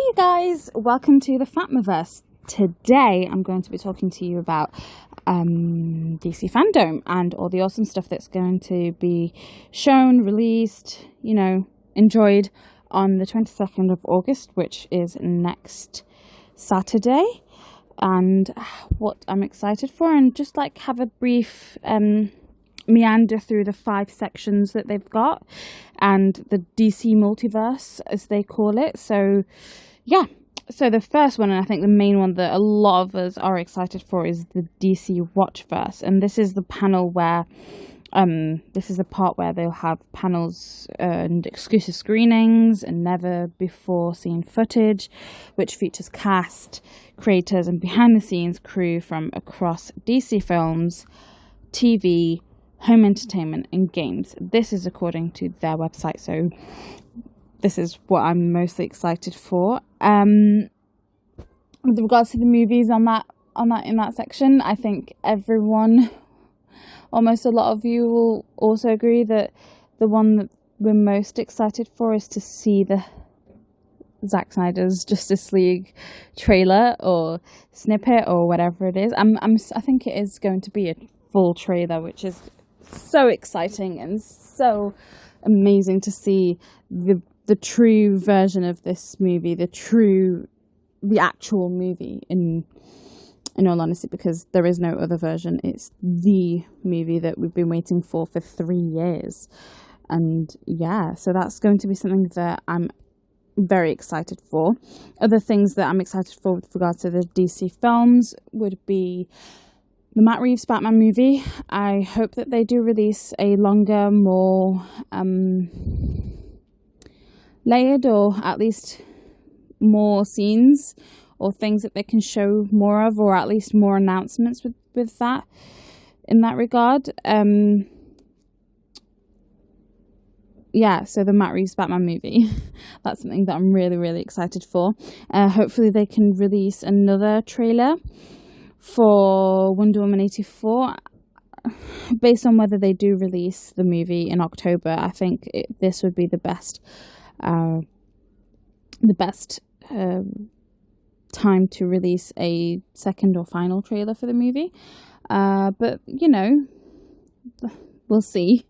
you guys, welcome to the Fatmaverse. Today I'm going to be talking to you about DC Fandome and all the awesome stuff that's going to be shown, released, enjoyed on the 22nd of August, which is next Saturday, and what I'm excited for, and just have a brief meander through the 5 sections that they've got and the DC multiverse, as they call it. So the first one, and I think the main one that a lot of us are excited for, is the DC Watchverse. And this is the panel where this is a part where they'll have panels and exclusive screenings and never before seen footage, which features cast, creators and behind the scenes crew from across DC films, TV, home entertainment and games. This is according to their website, so this is what I'm mostly excited for. With regards to the movies in that section, I think everyone, almost a lot of you, will also agree that the one that we're most excited for is to see the Zack Snyder's Justice League trailer or snippet or whatever it is. I think it is going to be a full trailer, which is so exciting and so amazing to see the true version of this movie, the actual movie, in all honesty, because there is no other version. It's the movie that we've been waiting for 3 years. And so that's going to be something that I'm very excited for. Other things that I'm excited for with regards to the DC films would be the Matt Reeves Batman movie. I hope that they do release a longer, more layered, or at least more scenes or things that they can show more of, or at least more announcements with that, in that regard. So the Matt Reeves Batman movie, that's something that I'm really, really excited for. Hopefully they can release another trailer for Wonder Woman 84. Based on whether they do release the movie in October, I think this would be the best time to release a second or final trailer for the movie. But we'll see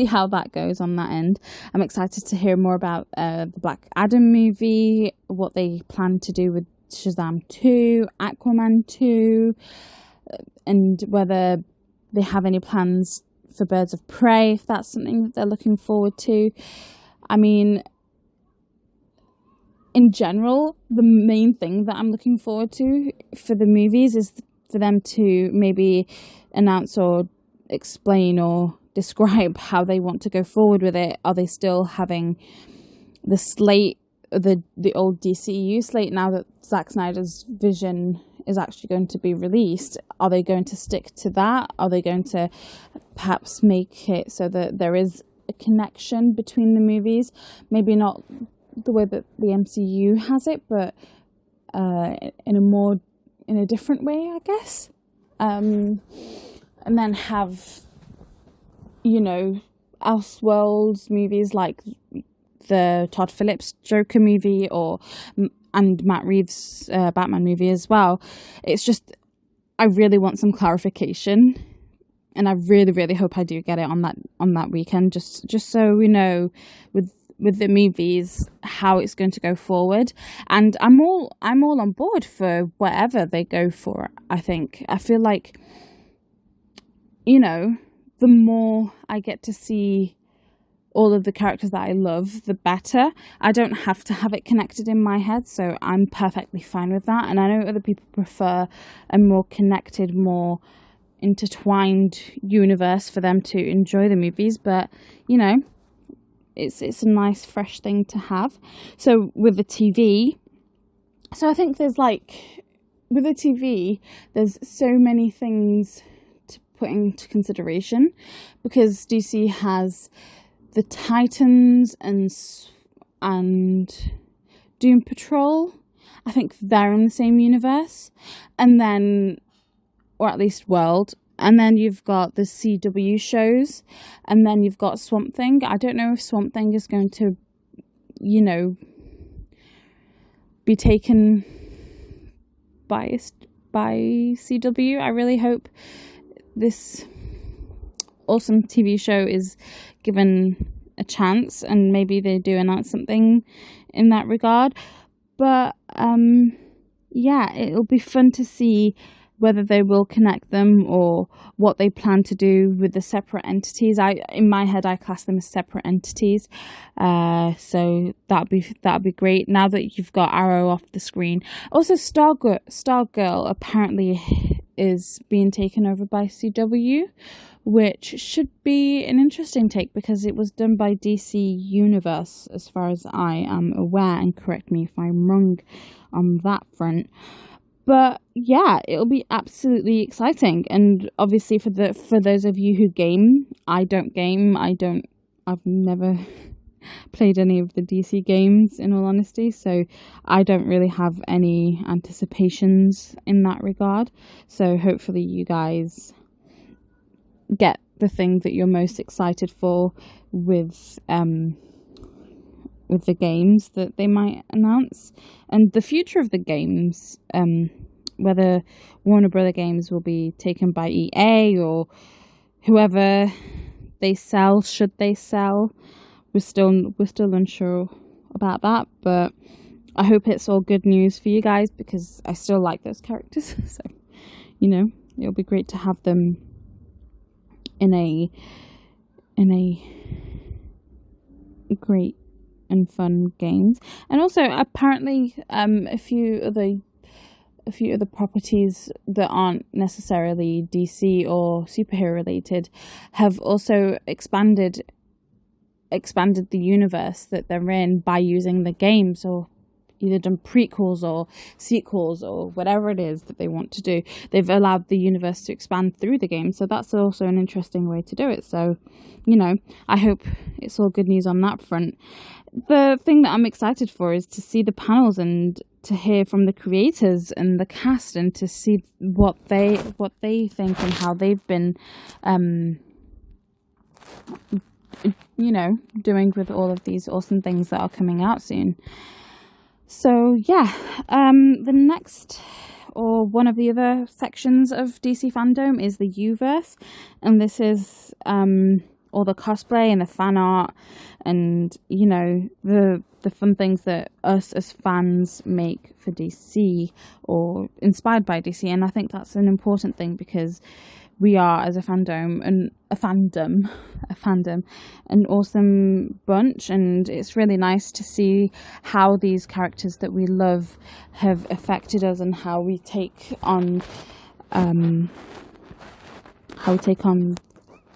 how that goes on that end. I'm excited to hear more about the Black Adam movie, what they plan to do with Shazam 2, Aquaman 2, and whether they have any plans for Birds of Prey, if that's something that they're looking forward to. I mean, in general, the main thing that I'm looking forward to for the movies is for them to maybe announce or explain or describe how they want to go forward with it. Are they still having the slate, the old DCU slate, now that Zack Snyder's vision is actually going to be released? Are they going to stick to that? Are they going to perhaps make it so that there is a connection between the movies? Maybe not the way that the MCU has it, but in a different way, I guess. And then have, Elseworlds movies like the Todd Phillips Joker movie and Matt Reeves Batman movie as well. It's just, I really want some clarification, and I really, really hope I do get it on that weekend, just so we know with the movies how it's going to go forward. And I'm all on board for whatever they go for. I feel like, the more I get to see all of the characters that I love, the better. I don't have to have it connected in my head, so I'm perfectly fine with that. And I know other people prefer a more connected, more intertwined universe for them to enjoy the movies, but it's a nice fresh thing to have. So with the TV, I think there's with the TV, there's so many things to put into consideration, because DC has the Titans and Doom Patrol. I think they're in the same universe, and then, or at least world. And then you've got the CW shows, and then you've got Swamp Thing. I don't know if Swamp Thing is going to, be taken by CW. I really hope this awesome TV show is given a chance, and maybe they do announce something in that regard. But yeah, it'll be fun to see whether they will connect them or what they plan to do with the separate entities. In my head, I class them as separate entities. So that'd be great. Now that you've got Arrow off the screen, also Stargirl apparently is being taken over by CW, which should be an interesting take because it was done by DC Universe, as far as I am aware, and correct me if I'm wrong on that front. But yeah, it'll be absolutely exciting. And obviously for those of you who game, I don't game. I've never played any of the DC games, in all honesty, so I don't really have any anticipations in that regard. So hopefully you guys get the thing that you're most excited for with the games that they might announce, and the future of the games, whether Warner Brother Games will be taken by EA or whoever they sell, should they sell. We're still unsure about that, but I hope it's all good news for you guys because I still like those characters. So, it'll be great to have them in a great and fun games. And also apparently a few other properties that aren't necessarily DC or superhero related have also expanded the universe that they're in by using the games, or either done prequels or sequels or whatever it is that they want to do. They've allowed the universe to expand through the game, so that's also an interesting way to do it. So, I hope it's all good news on that front. The thing that I'm excited for is to see the panels and to hear from the creators and the cast and to see what they think and how they've been doing with all of these awesome things that are coming out soon. So yeah, the next, or one of the other sections of DC Fandome, is the Uverse, and this is all the cosplay and the fan art and the fun things that us as fans make for DC or inspired by DC. And I think that's an important thing because we are, as a fandom, an awesome bunch, and it's really nice to see how these characters that we love have affected us and how we take on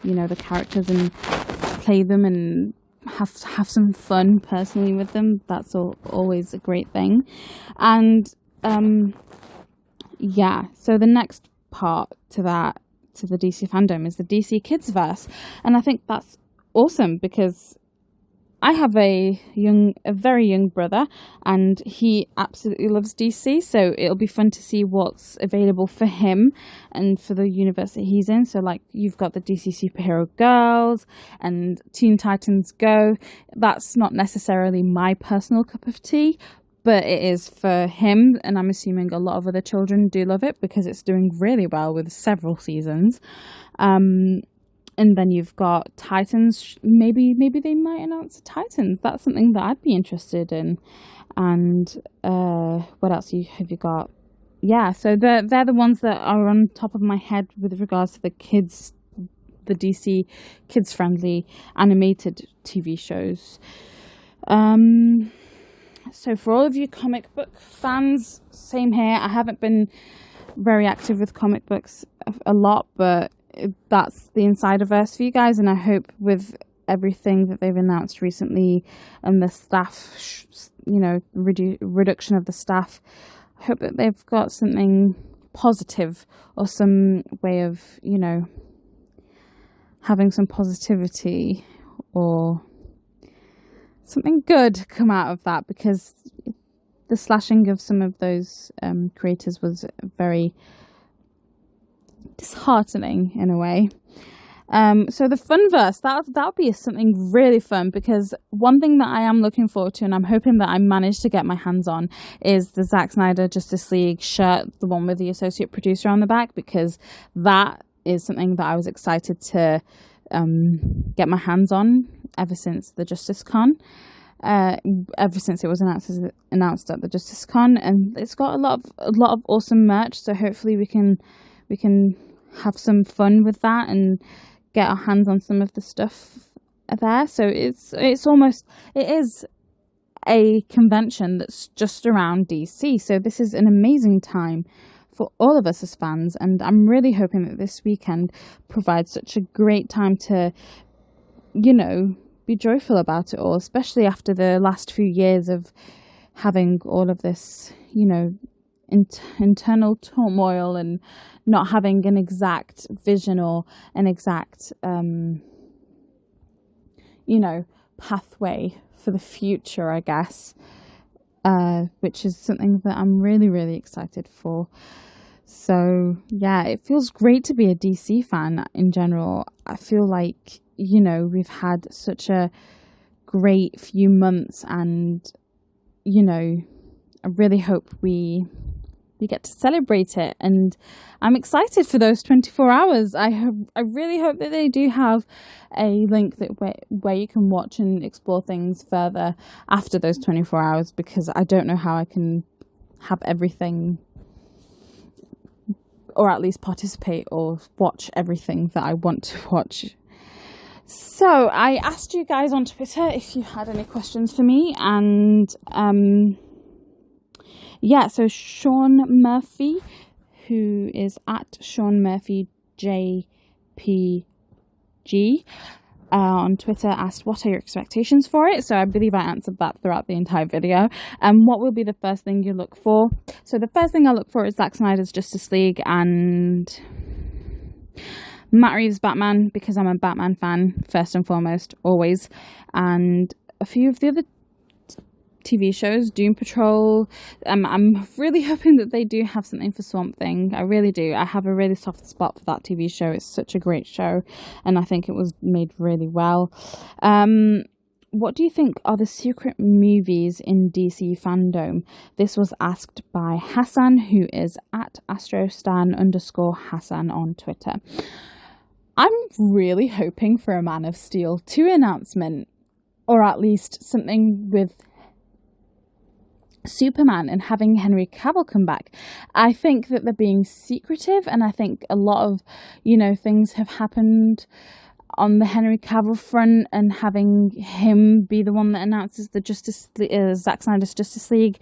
the characters and play them and have some fun personally with them. That's always a great thing. And so the next part to the DC Fandome is the DC Kidsverse, and I think that's awesome because I have a very young brother, and he absolutely loves DC, so it'll be fun to see what's available for him and for the universe that he's in. So like, you've got the DC Superhero Girls and Teen Titans Go. That's not necessarily my personal cup of tea, but it is for him, and I'm assuming a lot of other children do love it because it's doing really well with several seasons. And then you've got Titans. Maybe they might announce a Titans. That's something that I'd be interested in. And what else have you got? Yeah, so they're the ones that are on top of my head with regards to the DC kids-friendly animated TV shows. So for all of you comic book fans, same here. I haven't been very active with comic books a lot, but that's the Insiderverse for you guys, and I hope with everything that they've announced recently and the staff, reduction of the staff, I hope that they've got something positive or some way of, having some positivity or something good come out of that, because the slashing of some of those creators was very disheartening in a way. So the Funverse, that'll be something really fun, because one thing that I am looking forward to, and I'm hoping that I manage to get my hands on, is the Zack Snyder Justice League shirt, the one with the associate producer on the back, because that is something that I was excited to get my hands on ever since the Justice Con. Ever since it was announced at the Justice Con, and it's got a lot of awesome merch. So hopefully we can have some fun with that and get our hands on some of the stuff there. So it is a convention that's just around DC. So this is an amazing time for all of us as fans, and I'm really hoping that this weekend provides such a great time to, be joyful about it all, especially after the last few years of having all of this, internal turmoil and not having an exact vision or an exact, pathway for the future, I guess, which is something that I'm really, really excited for. So, yeah, it feels great to be a DC fan in general. I feel like, we've had such a great few months, and, I really hope we get to celebrate it. And I'm excited for those 24 hours. I really hope that they do have a link where you can watch and explore things further after those 24 hours, because I don't know how I can have everything, or at least participate or watch everything that I want to watch. So I asked you guys on Twitter if you had any questions for me, and so Sean Murphy, who is at Sean Murphy JPG on Twitter, asked, what are your expectations for it? So I believe I answered that throughout the entire video. What will be the first thing you look for? So the first thing I look for is Zack Snyder's Justice League and Matt Reeves' Batman, because I'm a Batman fan, first and foremost, always. And a few of the other TV shows, Doom Patrol. I'm really hoping that they do have something for Swamp Thing. I really do. I have a really soft spot for that TV show. It's such a great show, and I think it was made really well. What do you think are the secret movies in DC Fandome? This was asked by Hassan, who is at astrostan_Hassan on Twitter. I'm really hoping for a Man of Steel 2 announcement, or at least something with Superman and having Henry Cavill come back. I think that they're being secretive, and I think a lot of, things have happened on the Henry Cavill front, and having him be the one that announces the Zack Snyder's Justice League,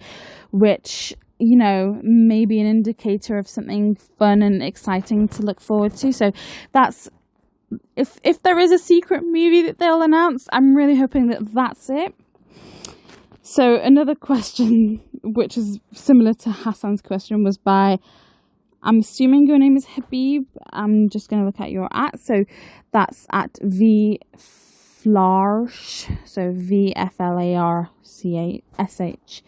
which, may be an indicator of something fun and exciting to look forward to. So that's, if there is a secret movie that they'll announce, I'm really hoping that that's it. So another question, which is similar to Hassan's question, was by, I'm assuming your name is Habib. I'm just going to look at your @ So that's at VFlarsh. So VFLARCHSH.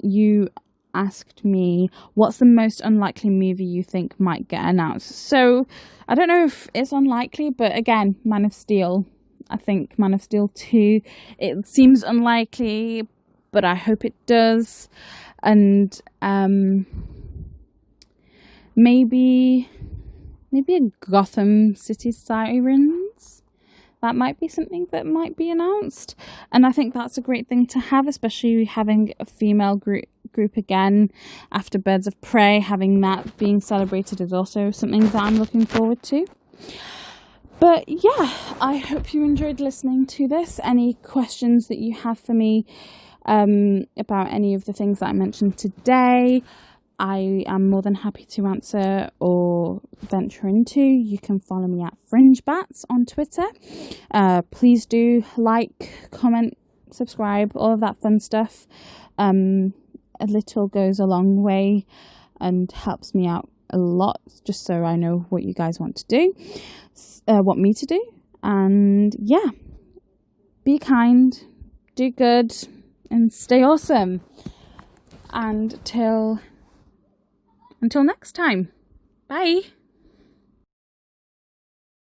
You asked me, what's the most unlikely movie you think might get announced? So I don't know if it's unlikely, but again, Man of Steel. I think Man of Steel 2, it seems unlikely, but I hope it does. And maybe a Gotham City Sirens. That might be something that might be announced. And I think that's a great thing to have, especially having a female group again after Birds of Prey. Having that being celebrated is also something that I'm looking forward to. But yeah, I hope you enjoyed listening to this. Any questions that you have for me about any of the things that I mentioned today, I am more than happy to answer or venture into. You can follow me at FringeBats on Twitter. Please do like, comment, subscribe, all of that fun stuff. A little goes a long way and helps me out a lot, just so I know what you guys want me to do. And yeah, be kind, do good, and stay awesome. And until next time, bye.